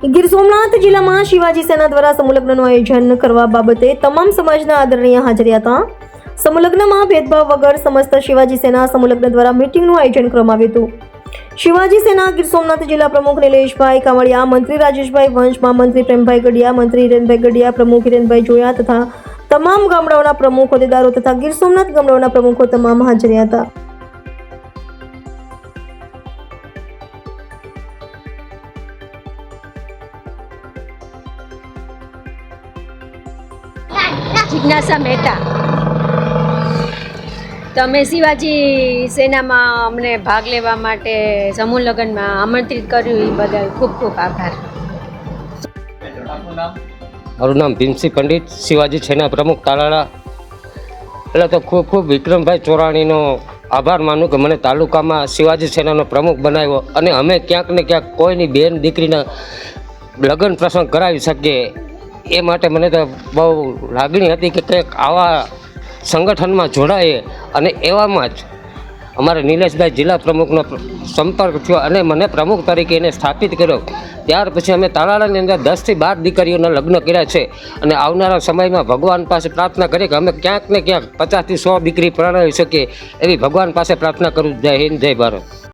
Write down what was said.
ગીર સોમનાથ જિલ્લામાં શિવાજી સેના દ્વારા સમૂહલગ્નનું આયોજન કરવા બાબતે તમામ સમાજના આદરણીય હાજરી હતા. સમૂહલગ્નમાં ભેદભાવ વગર સમસ્ત શિવાજી સેના સમૂહલગ્ન દ્વારા મીટિંગનું આયોજન કરવામાં આવ્યું હતું. શિવાજી સેના ગીર સોમનાથ જિલ્લા પ્રમુખ નિલેશભાઈ કામળિયા, મંત્રી રાજેશભાઈ વંશ, મહામંત્રી પ્રેમભાઈ ગઢિયા, મંત્રી હિરેનભાઈ ગઢિયા, પ્રમુખ હિરેનભાઈ જોયા તથા તમામ ગામડાઓના પ્રમુખ હોદ્દેદારો તથા ગીર સોમનાથ ગામડાઓના પ્રમુખો તમામ હાજર હતા. જિજ્ઞાસા મહેતા, તમે શિવાજી સેનામાં અમને ભાગ લેવા માટે સમૂહ લગ્નમાં આમંત્રિત કર્યું એ બદલ ખૂબ ખૂબ આભાર. મારું નામ ભીમસિંહ પંડિત, શિવાજી સેના પ્રમુખ તાલાળા. એટલે તો ખૂબ ખૂબ વિક્રમભાઈ ચોરાણીનો આભાર માનું કે મને તાલુકામાં શિવાજી સેનાનો પ્રમુખ બનાવ્યો અને અમે ક્યાંક ને ક્યાંક કોઈની બેન દીકરીના લગ્ન પ્રસંગ કરાવી શકીએ એ માટે મને તો બહુ લાગણી હતી કે કંઈક આવા સંગઠનમાં જોડાઈએ અને એવામાં જ અમારે નિલેશભાઈ જિલ્લા પ્રમુખનો સંપર્ક થયો અને મને પ્રમુખ તરીકે એને સ્થાપિત કર્યો. ત્યાર પછી અમે તાલાળાની અંદર 10 થી 12 દીકરીઓના લગ્ન કર્યા છે અને આવનારા સમયમાં ભગવાન પાસે પ્રાર્થના કરીએ કે અમે ક્યાંક ને ક્યાંક 50 થી 100 દીકરી પરણાવી શકીએ એવી ભગવાન પાસે પ્રાર્થના કરું. જય હિન્દ, જય ભારત.